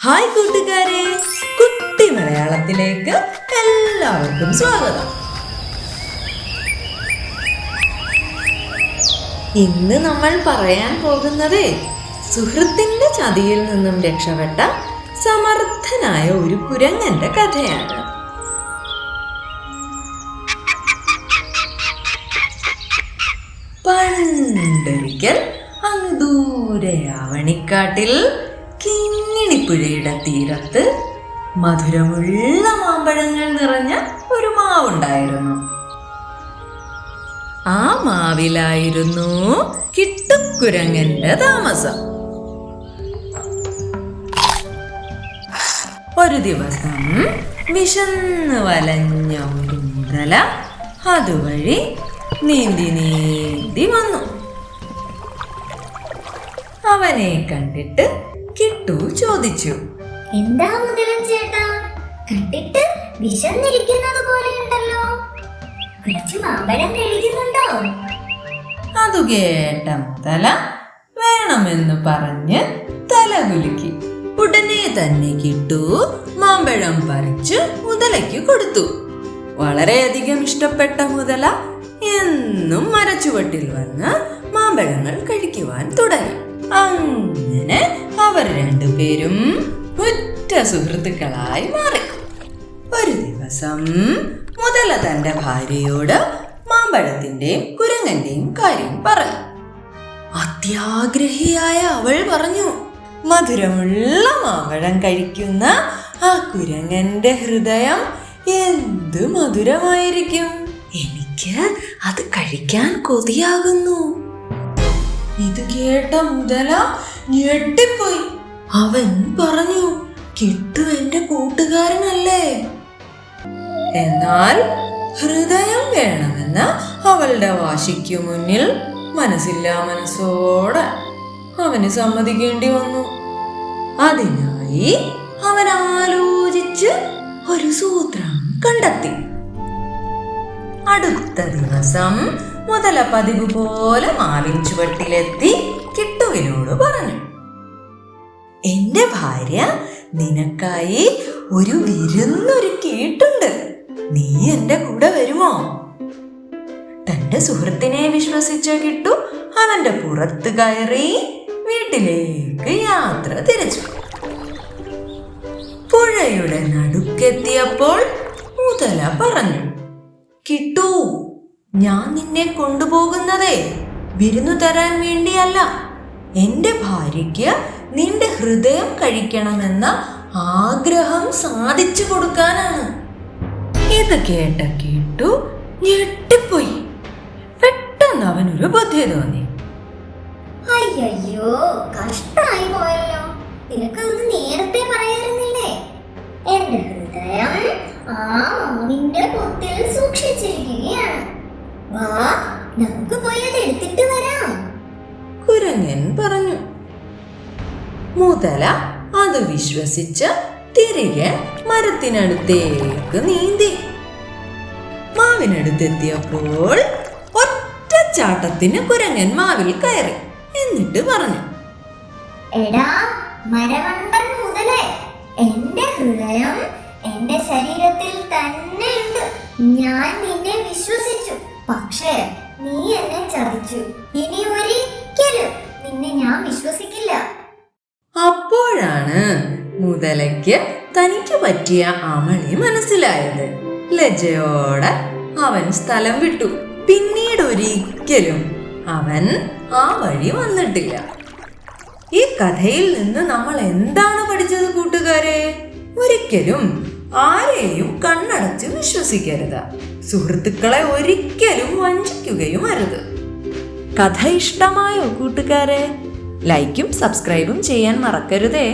Hi കൂട്ടുകാരെ, കുട്ടി മലയാളത്തിലേക്ക് എല്ലാവർക്കും സ്വാഗതം. ഇന്ന് നമ്മൾ പറയാൻ പോകുന്നത് സുഹൃത്തിന്റെ ചതിയിൽ നിന്നും രക്ഷപ്പെട്ട സമർത്ഥനായ ഒരു കുരങ്ങന്റെ കഥയാണ്. പണ്ടൊരിക്കൽ അങ്ങ് ദൂരെ ആവണിക്കാട്ടിൽ കിങ്ങിണിപ്പുഴയുടെ തീരത്ത് മധുരമുള്ള മാമ്പഴങ്ങൾ നിറഞ്ഞ ഒരു മാവുണ്ടായിരുന്നു. ആ മാവിലായിരുന്നു കിട്ടുക്കുരങ്ങന്റെ താമസം. ഒരു ദിവസം വിശന്ന് വലഞ്ഞ ഒരു മുതല അതുവഴി നീന്തി വന്നു. അവനെ കണ്ടിട്ട് കിട്ടു ചോദിച്ചു, എന്താ മുതലൻ ചേട്ടാ, കണ്ടിട്ട് വിശന്നിരിക്കുന്നത് പോലെയുണ്ടല്ലോ, കുറച്ച് മാമ്പഴം കഴിക്കുന്നുണ്ടോ? അതു കേട്ട മുതല വേണമെന്ന് പറഞ്ഞ് തല കുലുക്കി. ഉടനെ തന്നെ കിട്ടു മാമ്പഴം പറിച്ചു മുതലയ്ക്ക് കൊടുത്തു. വളരെയധികം ഇഷ്ടപ്പെട്ട മുതല എന്നും മരച്ചുവട്ടിൽ വന്ന് മാമ്പഴങ്ങൾ കഴിക്കുവാൻ തുടങ്ങി. അങ്ങനെ അവർ രണ്ടുപേരും ഉറ്റ സുഹൃത്തുക്കളായി മാറി. ഒരു ദിവസം മുതല തന്റെ ഭാര്യയോട് മാമ്പഴത്തിന്റെയും കുരങ്ങന്റെയും കാര്യം പറഞ്ഞു. അത്യാഗ്രഹിയായ അവൾ പറഞ്ഞു, മധുരമുള്ള മാമ്പഴം കഴിക്കുന്ന ആ കുരങ്ങന്റെ ഹൃദയം എന്ത് മധുരമായിരിക്കും, എനിക്ക് അത് കഴിക്കാൻ കൊതിയാകുന്നു. ഇത് കേട്ട മുതല ഞെട്ടിപ്പോയി. അവൻ പറഞ്ഞു, കിട്ടു എന്റെ കൂട്ടുകാരനല്ലേ? എന്നാൽ ഹൃദയം വേണമെന്ന അവളുടെ വാശിക്കു മുന്നിൽ മനസ്സില്ലാ മനസ്സോടെ അവന് സമ്മതിക്കേണ്ടി വന്നു. അതിനായി അവൻ ആലോചിച്ച് ഒരു സൂത്രം കണ്ടെത്തി. അടുത്ത ദിവസം മുതല പതിവ് പോലെ മാവിൻ ചുവട്ടിലെത്തി കിട്ടുവിനോട് പറഞ്ഞു, എന്റെ ഭാര്യ നിനക്കായി ഒരു വിരുന്നൊരുക്കിയിട്ടുണ്ട്, നീ എന്റെ കൂടെ വരുമോ? തന്റെ സുഹൃത്തിനെ വിശ്വസിച്ച കിട്ടു അവന്റെ പുറത്ത് കയറി വീട്ടിലേക്ക് യാത്ര തിരിച്ചു. പുഴയുടെ നടുക്കെത്തിയപ്പോൾ മുതല പറഞ്ഞു, കിട്ടു, ഞാൻ നിന്നെ കൊണ്ടുപോകുന്നതേ വിരുന്നു തരാൻ വേണ്ടിയല്ല, എന്റെ ഭാര്യയ്ക്ക് നിന്റെ ഹൃദയം കഴിക്കണമെന്ന ആഗ്രഹം സാധിച്ചു കൊടുക്കാനാണ്. ഇത് കേട്ട കിട്ടു ഞെട്ടിപ്പോയി. പെട്ടെന്ന് അവനൊരു ബുദ്ധി തോന്നി. അയ്യോ, കഷ്ടായി പോയല്ലോ, നിനക്കത് നേരത്തെ പറയാറുന്നില്ലേ? എന്റെ ഹൃദയം ആ മാവിന്റെ പൊത്തിൽ സൂക്ഷിച്ചിരിക്കുകയാണ്, വാ നമുക്ക് പോയി അത് എടുത്തിട്ട് വരാം, കുരങ്ങൻ പറഞ്ഞു. മുതല അത് വിശ്വസിച്ച് തിരികെ മരത്തിനടുത്തേക്ക് നീന്തി. മാവിനടുത്തെത്തിയപ്പോൾ ഒറ്റച്ചാട്ടത്തിന് കുരങ്ങൻ മാവിൽ കയറി. എന്നിട്ട് പറഞ്ഞു, എടാ മരവണ്ടൻ മുതലേ, എന്റെ ഹൃദയം എന്റെ ശരീരത്തിൽ തന്നെയുണ്ട്, ഞാൻ നിന്നെ വിശ്വസിച്ചു, പക്ഷേ നീ എന്നെ ചതിച്ചു, ഇനി ഒരിക്കലും നിന്നെ ഞാൻ വിശ്വസിക്കില്ല. അപ്പോഴാണ് മുതലയ്ക്ക് തനിക്ക് പറ്റിയ അമളി മനസ്സിലായത്. ലജ്ജയോടെ അവൻ സ്ഥലം വിട്ടു. പിന്നീട് ഒരിക്കലും അവൻ ആ വഴി വന്നിട്ടില്ല. ഈ കഥയിൽ നിന്ന് നമ്മൾ എന്താണ് പഠിച്ചത് കൂട്ടുകാരെ? ഒരിക്കലും ആരെയും കണ്ണടച്ച് വിശ്വസിക്കരുത്. സുഹൃത്തുക്കളെ ഒരിക്കലും വഞ്ചിക്കുകയും അരുത്. കഥ ഇഷ്ടമായോ കൂട്ടുകാരെ? ലൈക്കും സബ്സ്ക്രൈബും ചെയ്യാൻ മറക്കരുതേ.